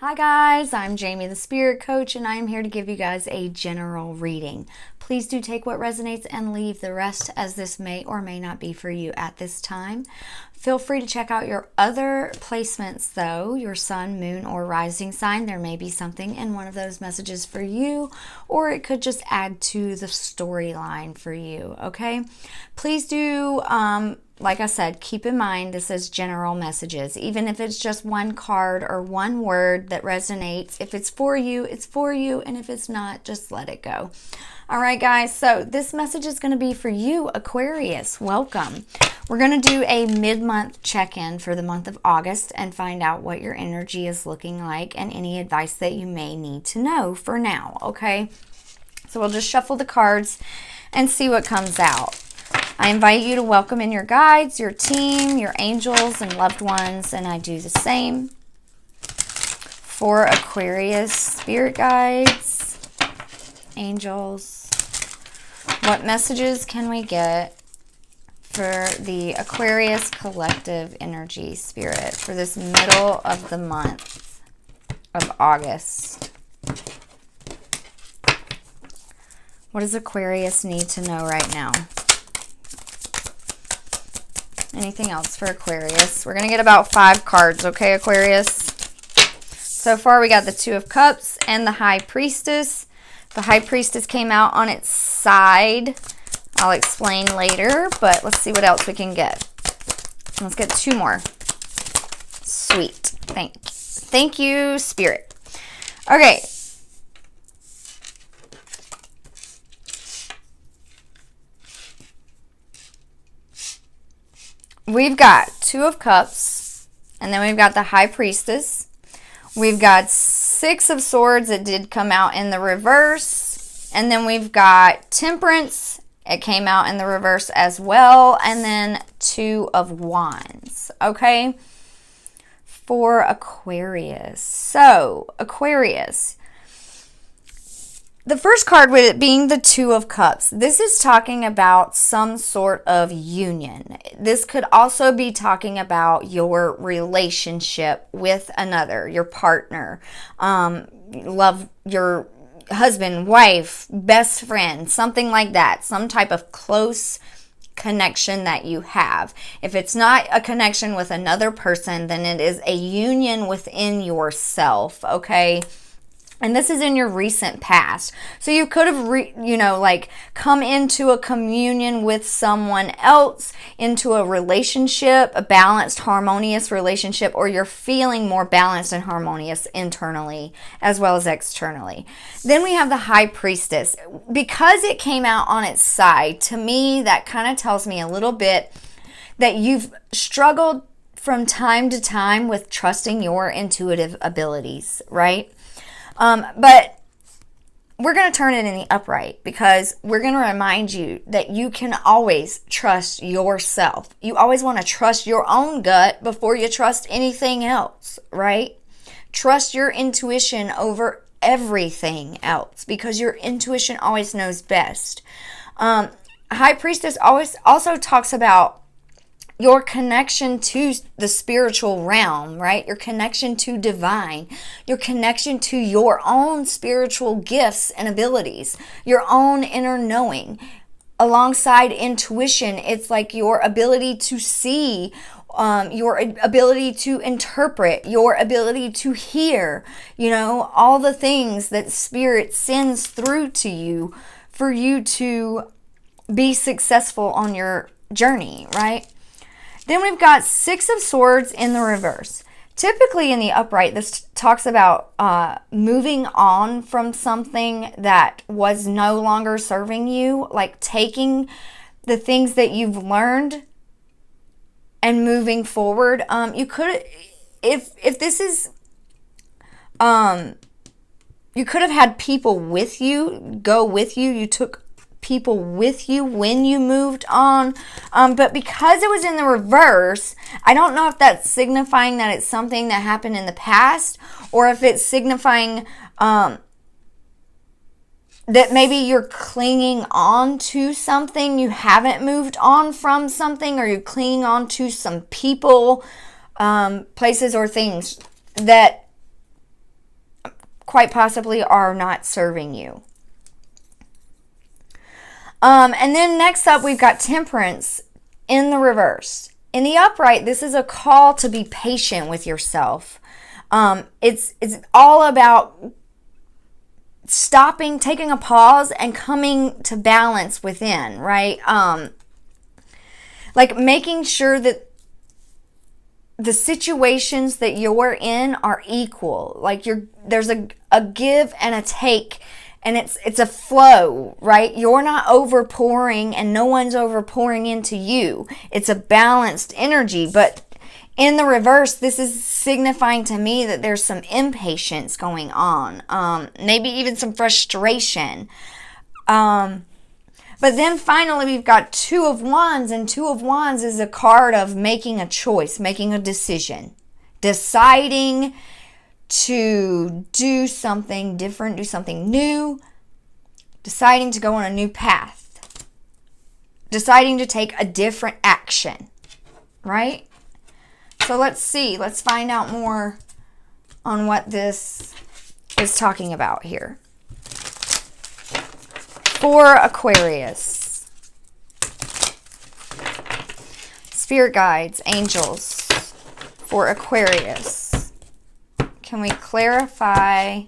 Hi guys, I'm Jamey the Spirit Coach, and I am here to give you guys a general reading. Please do take what resonates and leave the rest, as this may or may not be for you at this time. Feel free to check out your other placements though, your sun, moon, or rising sign. There may be something in one of those messages for you, or it could just add to the storyline for you, okay? Please do, like I said, keep in mind this is general messages. Even if it's just one card or one word that resonates, if it's for you, it's for you. And if it's not, just let it go. All right, guys. So this message is going to be for you, Aquarius. Welcome. We're going to do a mid-month check-in for the month of August and find out what your energy is looking like and any advice that you may need to know for now. Okay. So we'll just shuffle the cards and see what comes out. I invite you to welcome in your guides, your team, your angels, and loved ones, and I do the same for Aquarius spirit guides, angels. What messages can we get for the Aquarius collective energy spirit for this middle of the month of August? What does Aquarius need to know right now? Anything else for Aquarius? We're going to get about 5 cards, okay, Aquarius? So far, we got the Two of Cups and the High Priestess. The High Priestess came out on its side. I'll explain later, but let's see what else we can get. Let's get 2 more. Sweet. Thank you, Spirit. Okay. We've got Two of Cups, and then we've got the High Priestess. We've got 6 of Swords. It did come out in the reverse. And then we've got Temperance. It came out in the reverse as well. And then 2 of Wands. Okay? For Aquarius. So, Aquarius. The first card, with it being the Two of Cups, this is talking about some sort of union. This could also be talking about your relationship with another, your partner, love, your husband, wife, best friend, something like that. Some type of close connection that you have. If it's not a connection with another person, then it is a union within yourself, okay? And this is in your recent past. So you could have, come into a communion with someone else, into a relationship, a balanced, harmonious relationship, or you're feeling more balanced and harmonious internally as well as externally. Then we have the High Priestess. Because it came out on its side, to me, that kind of tells me a little bit that you've struggled from time to time with trusting your intuitive abilities, right? But we're going to turn it in the upright, because we're going to remind you that you can always trust yourself. You always want to trust your own gut before you trust anything else, right? Trust your intuition over everything else, because your intuition always knows best. High Priestess always also talks about your connection to the spiritual realm, right? Your connection to divine, your connection to your own spiritual gifts and abilities, your own inner knowing. Alongside intuition, it's like your ability to see, your ability to interpret, your ability to hear, all the things that Spirit sends through to you for you to be successful on your journey, right? Then we've got 6 of Swords in the reverse. Typically in the upright, this talks about moving on from something that was no longer serving you, like taking the things that you've learned and moving forward. You could, if this is, you could have had people with you, go with you. You took people with you when you moved on, but because it was in the reverse, I don't know if that's signifying that it's something that happened in the past, or if it's signifying that maybe you're clinging on to something, you haven't moved on from something, or you're clinging on to some people, places, or things that quite possibly are not serving you. And then next up, we've got Temperance in the reverse. In the upright, this is a call to be patient with yourself. It's all about stopping, taking a pause, and coming to balance within, right? Like making sure that the situations that you're in are equal. Like there's a give and a take, and it's a flow, right? You're not overpouring and no one's overpouring into you. It's a balanced energy, but in the reverse, this is signifying to me that there's some impatience going on. Maybe even some frustration. But then finally, we've got Two of Wands, and Two of Wands is a card of making a choice, making a decision, deciding to do something different, do something new, deciding to go on a new path, deciding to take a different action, right? So let's see. Let's find out more on what this is talking about here. For Aquarius, spirit guides, angels, for Aquarius, can we clarify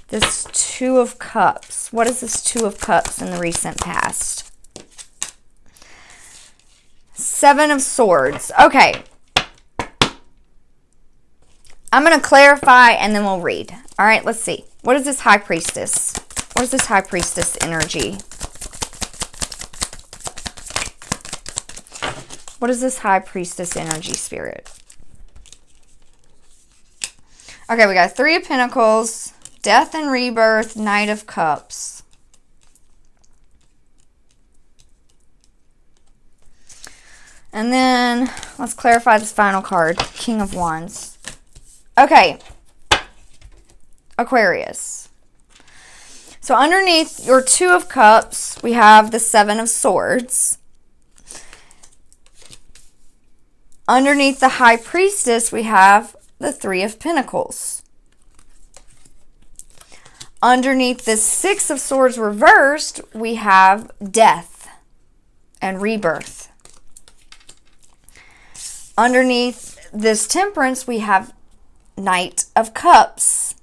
this Two of Cups? What is this Two of Cups in the recent past? Seven of Swords. Okay. I'm going to clarify and then we'll read. All right, let's see. What is this High Priestess? What is this High Priestess energy? What is this High Priestess energy, Spirit? Okay, we got Three of Pentacles, Death and Rebirth, Knight of Cups. And then let's clarify this final card, King of Wands. Okay, Aquarius. So underneath your Two of Cups, we have the Seven of Swords. Underneath the High Priestess, we have the Three of Pentacles. Underneath the Six of Swords reversed, we have Death and Rebirth. Underneath this Temperance, we have Knight of Cups.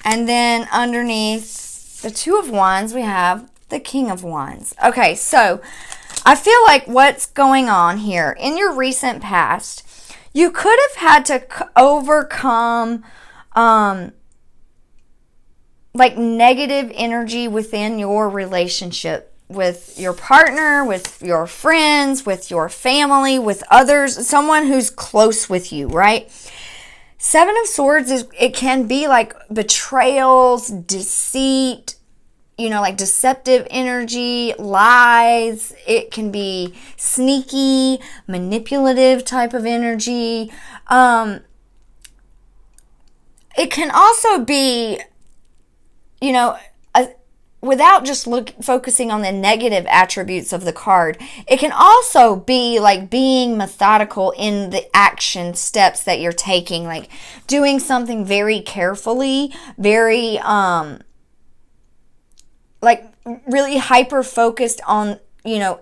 And then underneath the Two of Wands, we have the King of Wands. Okay, so I feel like what's going on here, in your recent past, you could have had to overcome like negative energy within your relationship with your partner, with your friends, with your family, with others, someone who's close with you, right? Seven of Swords, it can be like betrayals, deceit, like deceptive energy, lies. It can be sneaky, manipulative type of energy. It can also be, without just focusing on the negative attributes of the card, it can also be like being methodical in the action steps that you're taking, like doing something very carefully, very like really hyper focused on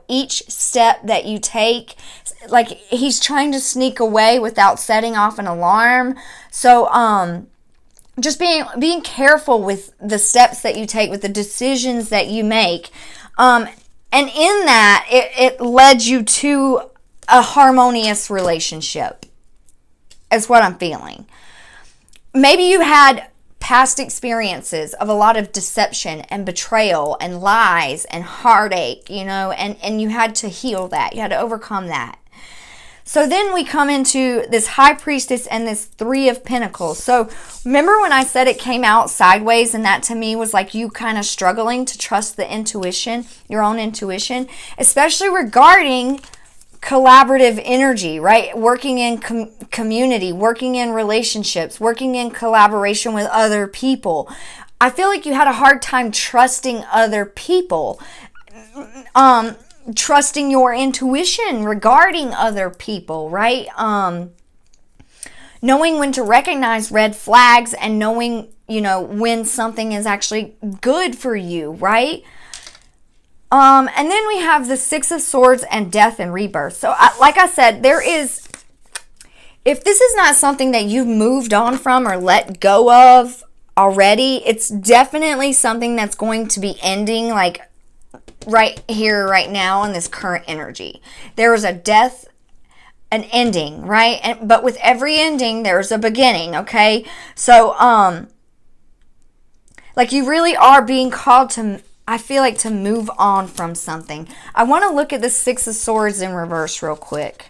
each step that you take. Like he's trying to sneak away without setting off an alarm. So just being careful with the steps that you take, with the decisions that you make. And in that, it led you to a harmonious relationship, is what I'm feeling. Maybe you had past experiences of a lot of deception and betrayal and lies and heartache, and you had to heal that. You had to overcome that. So then we come into this High Priestess and this Three of Pentacles. So remember when I said it came out sideways, and that to me was like you kind of struggling to trust the intuition, your own intuition, especially regarding collaborative energy, right? Working in community, working in relationships, working in collaboration with other people. I feel like you had a hard time trusting other people. Trusting your intuition regarding other people, right? knowing when to recognize red flags and knowing, you know, when something is actually good for you, right? And then we have the Six of Swords and Death and Rebirth. So like I said, if this is not something that you've moved on from or let go of already, it's definitely something that's going to be ending like right here, right now in this current energy. There is a death, an ending, right? But with every ending, there's a beginning, okay? So, like you really are being called to, I feel like, to move on from something. I want to look at the Six of Swords in reverse real quick.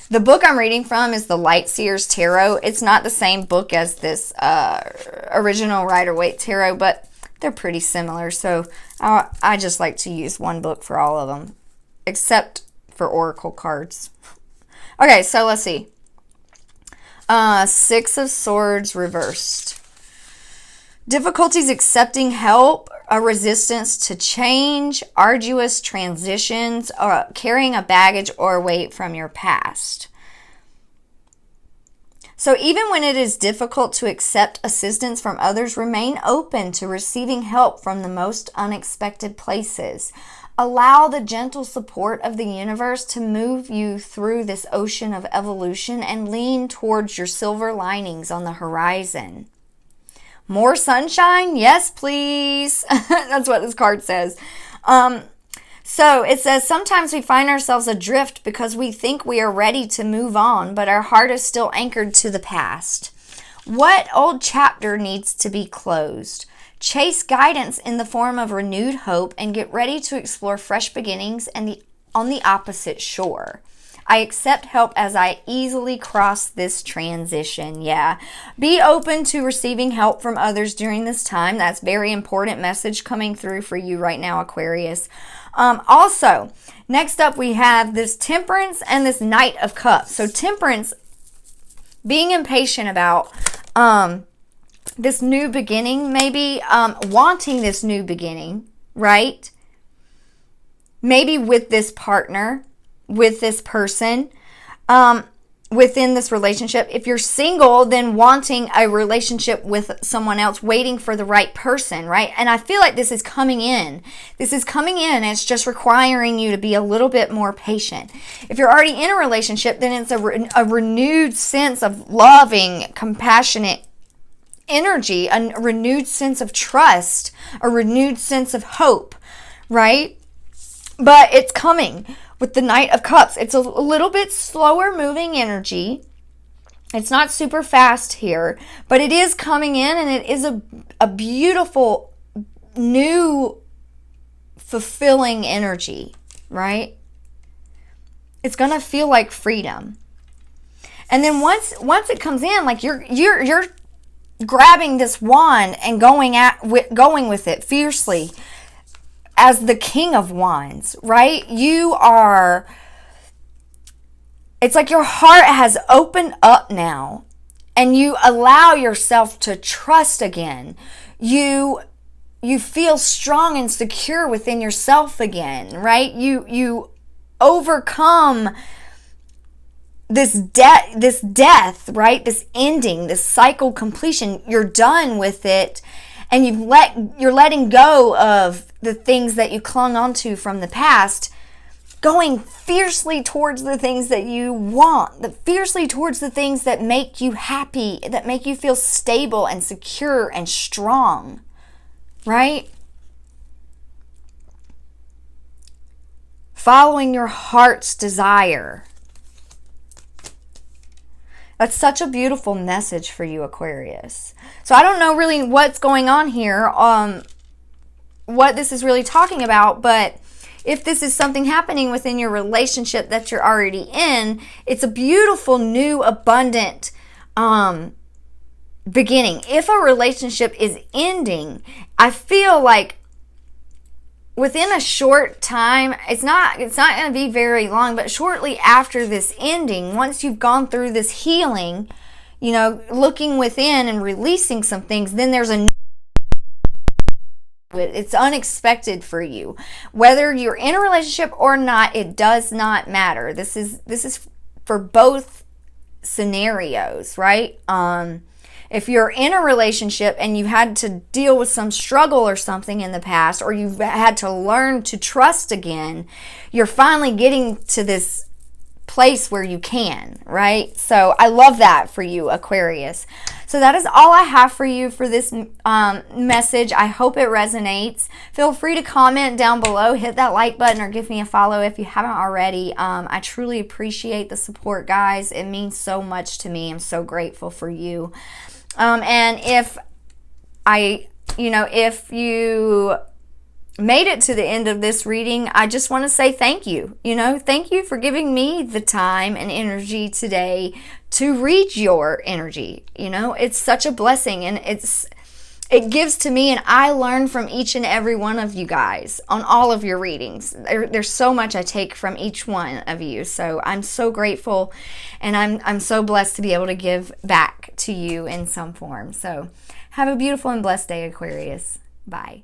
The book I'm reading from is the Light Seers Tarot. It's not the same book as this original Rider-Waite Tarot, but they're pretty similar. So I just like to use one book for all of them, except for Oracle cards. Okay, so let's see. Six of Swords reversed. Difficulties accepting help, a resistance to change, arduous transitions, or carrying a baggage or weight from your past. So even when it is difficult to accept assistance from others, remain open to receiving help from the most unexpected places. Allow the gentle support of the universe to move you through this ocean of evolution and lean towards your silver linings on the horizon. More sunshine? Yes, please. That's what this card says. So it says, sometimes we find ourselves adrift because we think we are ready to move on, but our heart is still anchored to the past. What old chapter needs to be closed? Chase guidance in the form of renewed hope and get ready to explore fresh beginnings on the opposite shore. I accept help as I easily cross this transition. Yeah. Be open to receiving help from others during this time. That's a very important message coming through for you right now, Aquarius. Also, next up we have this Temperance and this Knight of Cups. So Temperance, being impatient about this new beginning, maybe wanting this new beginning, right? Maybe with this partner, with this person, within this relationship. If you're single, then wanting a relationship with someone else, waiting for the right person, right? And I feel like this is coming in. This is coming in. It's just requiring you to be a little bit more patient. If you're already in a relationship, then it's a renewed sense of loving, compassionate energy, a renewed sense of trust, a renewed sense of hope, right? But it's coming. With the Knight of Cups, it's a little bit slower moving energy. It's not super fast here, but it is coming in, and it is a beautiful, new, fulfilling energy, right? It's going to feel like freedom. And then once it comes in, like you're grabbing this wand and going with it fiercely. As the King of Wands, right? It's like your heart has opened up now and you allow yourself to trust again. You feel strong and secure within yourself again, right? You overcome this death, right? This ending, this cycle completion. You're done with it. And you're letting go of the things that you clung onto from the past, going fiercely towards the things that you want, fiercely towards the things that make you happy, that make you feel stable and secure and strong, right? Following your heart's desire. That's such a beautiful message for you, Aquarius. So I don't know really what's going on here, what this is really talking about, but if this is something happening within your relationship that you're already in, it's a beautiful, new, abundant beginning. If a relationship is ending, I feel like within a short time, it's not going to be very long, but shortly after this ending, once you've gone through this healing, you know, looking within and releasing some things, then there's a It's unexpected for you. Whether you're in a relationship or not, it does not matter. This is for both scenarios, right? If you're in a relationship and you had to deal with some struggle or something in the past, or you've had to learn to trust again, you're finally getting to this place where you can, right? So I love that for you, Aquarius. So that is all I have for you for this message. I hope it resonates. Feel free to comment down below, hit that like button, or give me a follow if you haven't already. I truly appreciate the support, guys. It means so much to me. I'm so grateful for you. And if you made it to the end of this reading, I just want to say thank you. Thank you for giving me the time and energy today to read your energy. It's such a blessing, and it gives to me, and I learn from each and every one of you guys on all of your readings. There's so much I take from each one of you. So I'm so grateful, and I'm so blessed to be able to give back to you in some form. So have a beautiful and blessed day, Aquarius. Bye.